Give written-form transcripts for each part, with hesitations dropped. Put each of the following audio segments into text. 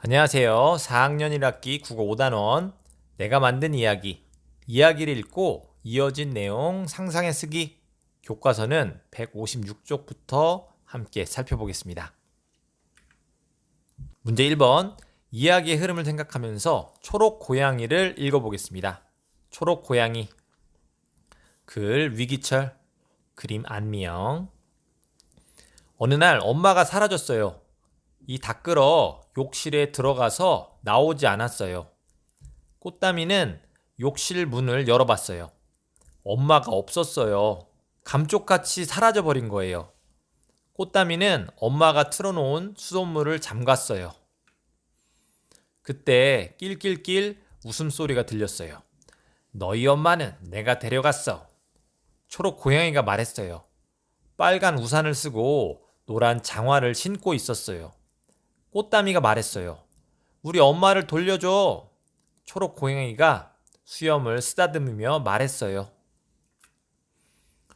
안녕하세요. 4학년 1학기 국어 5단원 내가 만든 이야기를 읽고 이어진 내용 상상해 쓰기 교과서는 156쪽부터 함께 살펴보겠습니다. 문제 1번 이야기의 흐름을 생각하면서 초록 고양이를 읽어보겠습니다. 초록 고양이 글 위기철 그림 안미영 어느 날 엄마가 사라졌어요. 이 닭끌어 욕실에 들어가서 나오지 않았어요. 꽃다미는 욕실 문을 열어봤어요. 엄마가 없었어요. 감쪽같이 사라져버린 거예요. 꽃다미는 엄마가 틀어놓은 수돗물을 잠갔어요. 그때 낄낄낄 웃음소리가 들렸어요. 너희 엄마는 내가 데려갔어. 초록 고양이가 말했어요. 빨간 우산을 쓰고 노란 장화를 신고 있었어요. 꽃다미가 말했어요. 우리 엄마를 돌려줘. 초록 고양이가 수염을 쓰다듬으며 말했어요.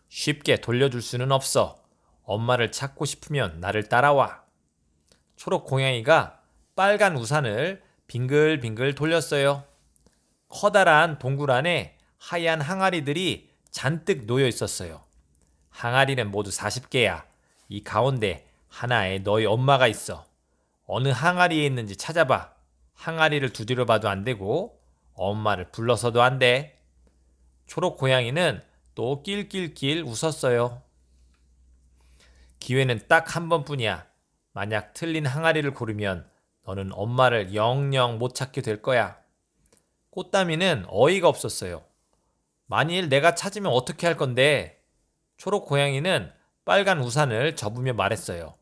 쉽게 돌려줄 수는 없어. 엄마를 찾고 싶으면 나를 따라와. 초록 고양이가 빨간 우산을 빙글빙글 돌렸어요. 커다란 동굴 안에 하얀 항아리들이 잔뜩 놓여 있었어요. 항아리는 모두 40개야. 이 가운데 하나에 너희 엄마가 있어. 어느 항아리에 있는지 찾아봐. 항아리를 두드려 봐도 안 되고 엄마를 불러서도 안 돼. 초록 고양이는 또 낄낄낄 웃었어요. 기회는 딱 한 번뿐이야. 만약 틀린 항아리를 고르면 너는 엄마를 영영 못 찾게 될 거야. 꽃다미는 어이가 없었어요. 만일 내가 찾으면 어떻게 할 건데? 초록 고양이는 빨간 우산을 접으며 말했어요.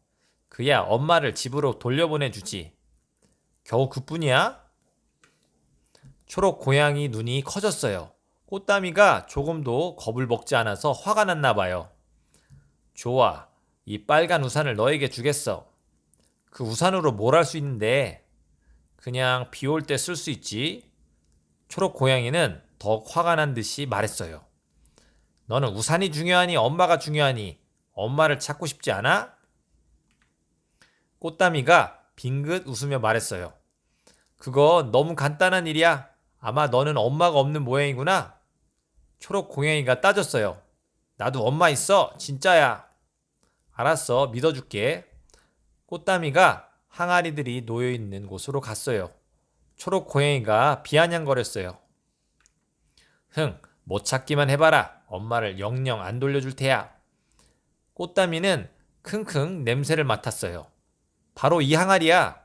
그야 엄마를 집으로 돌려보내주지. 겨우 그뿐이야? 초록 고양이 눈이 커졌어요. 꽃다미가 조금도 겁을 먹지 않아서 화가 났나 봐요. 좋아. 이 빨간 우산을 너에게 주겠어. 그 우산으로 뭘 할 수 있는데? 그냥 비 올 때 쓸 수 있지. 초록 고양이는 더 화가 난 듯이 말했어요. 너는 우산이 중요하니 엄마가 중요하니 엄마를 찾고 싶지 않아? 꽃다미가 빙긋 웃으며 말했어요. 그거 너무 간단한 일이야. 아마 너는 엄마가 없는 모양이구나. 초록 고양이가 따졌어요. 나도 엄마 있어. 진짜야. 알았어. 믿어줄게. 꽃다미가 항아리들이 놓여있는 곳으로 갔어요. 초록 고양이가 비아냥거렸어요. 못 찾기만 해봐라. 엄마를 영영 안 돌려줄 테야. 꽃다미는 킁킁 냄새를 맡았어요. 바로 이 항아리야.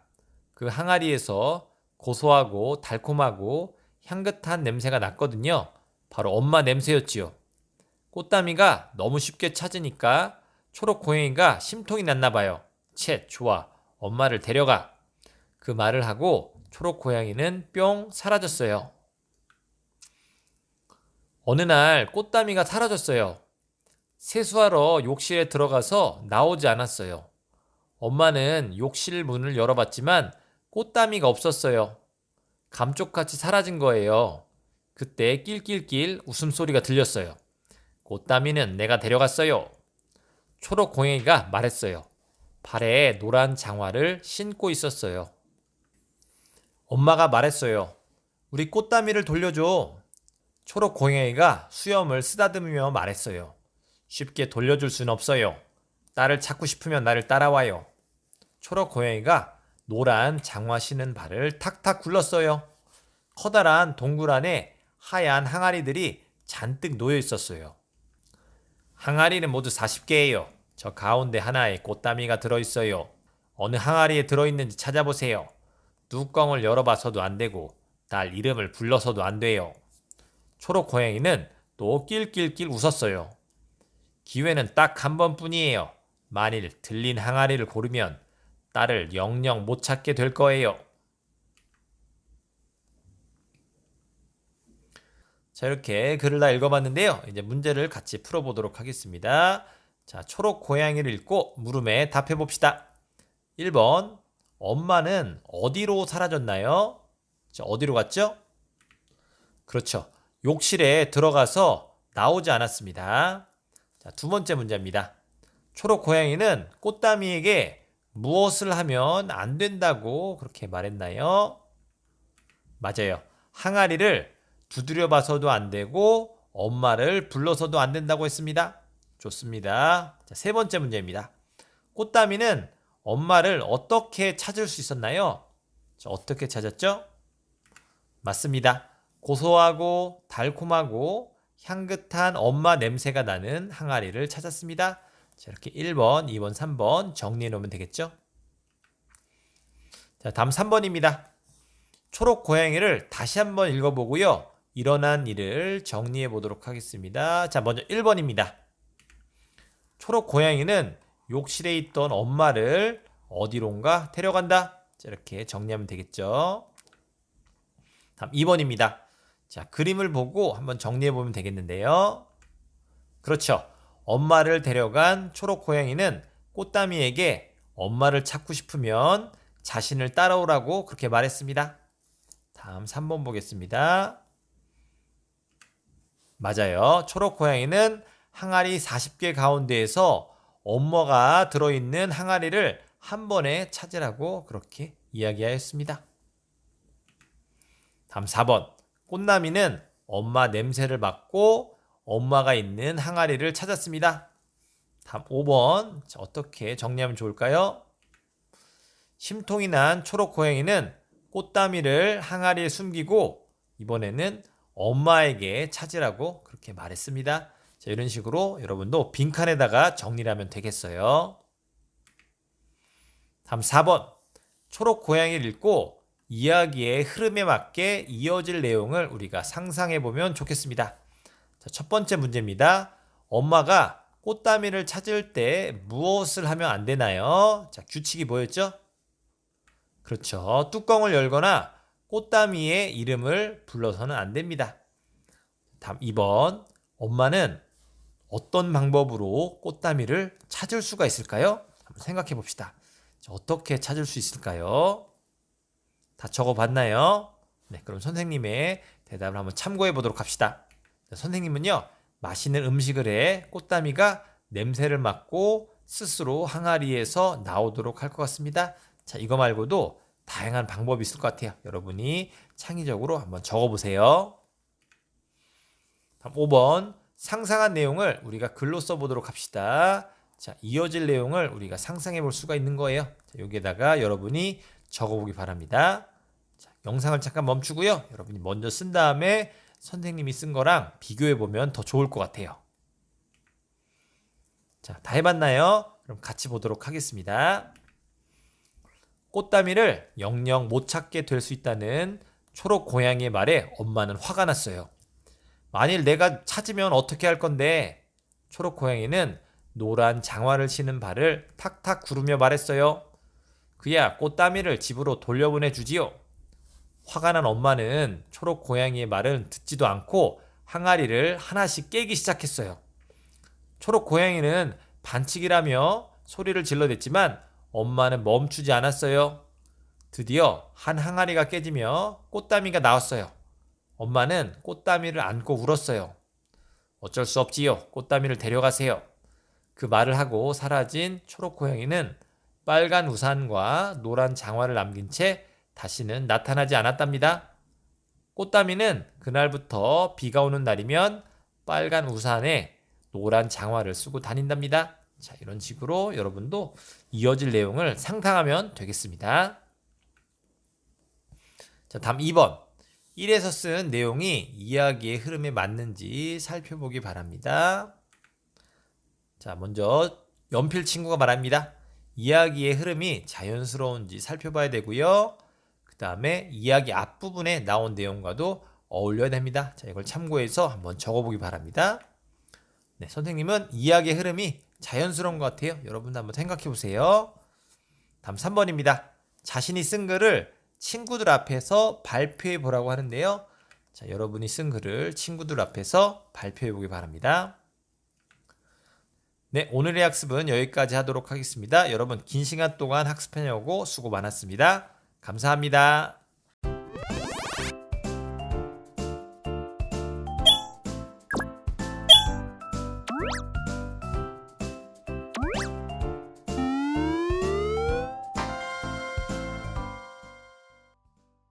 그 항아리에서 고소하고 달콤하고 향긋한 냄새가 났거든요. 바로 엄마 냄새였지요. 꽃다미가 너무 쉽게 찾으니까 초록 고양이가 심통이 났나 봐요. 채, 좋아. 엄마를 데려가. 그 말을 하고 초록 고양이는 뿅 사라졌어요. 어느 날 꽃다미가 사라졌어요. 세수하러 욕실에 들어가서 나오지 않았어요. 엄마는 욕실 문을 열어봤지만 꽃다미가 없었어요. 감쪽같이 사라진 거예요. 그때 낄낄낄 웃음소리가 들렸어요. 꽃다미는 내가 데려갔어요. 초록 고양이가 말했어요. 발에 노란 장화를 신고 있었어요. 엄마가 말했어요. 우리 꽃다미를 돌려줘. 초록 고양이가 수염을 쓰다듬으며 말했어요. 쉽게 돌려줄 순 없어요. 딸을 찾고 싶으면 나를 따라와요. 초록 고양이가 노란 장화 신은 발을 탁탁 굴렀어요. 커다란 동굴 안에 하얀 항아리들이 잔뜩 놓여 있었어요. 항아리는 모두 40개예요. 저 가운데 하나에 꽃다미가 들어있어요. 어느 항아리에 들어있는지 찾아보세요. 뚜껑을 열어봐서도 안 되고 딸 이름을 불러서도 안 돼요. 초록 고양이는 또 낄낄낄 웃었어요. 기회는 딱 한 번뿐이에요. 만일 들린 항아리를 고르면 딸을 영영 못 찾게 될 거예요. 자, 이렇게 글을 다 읽어봤는데요. 이제 문제를 같이 풀어보도록 하겠습니다. 자, 초록 고양이를 읽고 물음에 답해봅시다. 1번, 엄마는 어디로 사라졌나요? 자, 어디로 갔죠? 그렇죠. 욕실에 들어가서 나오지 않았습니다. 자, 두 번째 문제입니다. 초록 고양이는 꽃다미에게 무엇을 하면 안 된다고 그렇게 말했나요? 맞아요. 항아리를 두드려 봐서도 안 되고 엄마를 불러서도 안 된다고 했습니다. 좋습니다. 자, 세 번째 문제입니다. 꽃다미는 엄마를 어떻게 찾을 수 있었나요? 자, 어떻게 찾았죠? 맞습니다. 고소하고 달콤하고 향긋한 엄마 냄새가 나는 항아리를 찾았습니다. 자, 이렇게 1번, 2번, 3번 정리해 놓으면 되겠죠? 자, 다음 3번입니다. 초록 고양이를 다시 한번 읽어보고요. 일어난 일을 정리해 보도록 하겠습니다. 자, 먼저 1번입니다. 초록 고양이는 욕실에 있던 엄마를 어디론가 데려간다. 자, 이렇게 정리하면 되겠죠. 다음 2번입니다. 자, 그림을 보고 한번 정리해 보면 되겠는데요. 그렇죠. 엄마를 데려간 초록 고양이는 꽃다미에게 엄마를 찾고 싶으면 자신을 따라오라고 그렇게 말했습니다. 다음 3번 보겠습니다. 맞아요. 초록 고양이는 항아리 40개 가운데에서 엄마가 들어있는 항아리를 한 번에 찾으라고 그렇게 이야기하였습니다. 다음 4번. 꽃나미는 엄마 냄새를 맡고 엄마가 있는 항아리를 찾았습니다. 다음 5번. 자, 어떻게 정리하면 좋을까요? 심통이 난 초록 고양이는 꽃다미를 항아리에 숨기고 이번에는 엄마에게 찾으라고 그렇게 말했습니다. 자, 이런 식으로 여러분도 빈칸에다가 정리를 하면 되겠어요. 다음 4번. 초록 고양이를 읽고 이야기의 흐름에 맞게 이어질 내용을 우리가 상상해 보면 좋겠습니다. 자, 첫 번째 문제입니다. 엄마가 꽃다미를 찾을 때 무엇을 하면 안 되나요? 자, 규칙이 뭐였죠? 그렇죠. 뚜껑을 열거나 꽃다미의 이름을 불러서는 안 됩니다. 다음 2번. 엄마는 어떤 방법으로 꽃다미를 찾을 수가 있을까요? 한번 생각해 봅시다. 어떻게 찾을 수 있을까요? 다 적어봤나요? 네, 그럼 선생님의 대답을 한번 참고해 보도록 합시다. 선생님은요, 맛있는 음식을 해 꽃다미가 냄새를 맡고 스스로 항아리에서 나오도록 할 것 같습니다. 자, 이거 말고도 다양한 방법이 있을 것 같아요. 여러분이 창의적으로 한번 적어보세요. 다음 5번. 상상한 내용을 우리가 글로 써보도록 합시다. 자, 이어질 내용을 우리가 상상해 볼 수가 있는 거예요. 자, 여기에다가 여러분이 적어보기 바랍니다. 자, 영상을 잠깐 멈추고요. 여러분이 먼저 쓴 다음에 선생님이 쓴 거랑 비교해 보면 더 좋을 것 같아요. 자, 다 해봤나요? 그럼 같이 보도록 하겠습니다. 꽃다미를 영영 못 찾게 될 수 있다는 초록 고양이의 말에 엄마는 화가 났어요. 만일 내가 찾으면 어떻게 할 건데? 초록 고양이는 노란 장화를 신은 발을 탁탁 구르며 말했어요. 그야 꽃다미를 집으로 돌려보내 주지요. 화가 난 엄마는 초록 고양이의 말은 듣지도 않고 항아리를 하나씩 깨기 시작했어요. 초록 고양이는 반칙이라며 소리를 질러댔지만 엄마는 멈추지 않았어요. 드디어 한 항아리가 깨지며 꽃다미가 나왔어요. 엄마는 꽃다미를 안고 울었어요. 어쩔 수 없지요. 꽃다미를 데려가세요. 그 말을 하고 사라진 초록 고양이는 빨간 우산과 노란 장화를 남긴 채 다시는 나타나지 않았답니다. 꽃다미는 그날부터 비가 오는 날이면 빨간 우산에 노란 장화를 쓰고 다닌답니다. 자, 이런 식으로 여러분도 이어질 내용을 상상하면 되겠습니다. 자, 다음 2번. 1에서 쓴 내용이 이야기의 흐름에 맞는지 살펴보기 바랍니다. 자, 먼저 연필 친구가 말합니다. 이야기의 흐름이 자연스러운지 살펴봐야 되고요. 그 다음에 이야기 앞부분에 나온 내용과도 어울려야 됩니다. 자, 이걸 참고해서 한번 적어보기 바랍니다. 네, 선생님은 이야기의 흐름이 자연스러운 것 같아요. 여러분도 한번 생각해 보세요. 다음 3번입니다. 자신이 쓴 글을 친구들 앞에서 발표해 보라고 하는데요. 자, 여러분이 쓴 글을 친구들 앞에서 발표해 보기 바랍니다. 네, 오늘의 학습은 여기까지 하도록 하겠습니다. 여러분 긴 시간 동안 학습하려고 수고 많았습니다. 감사합니다.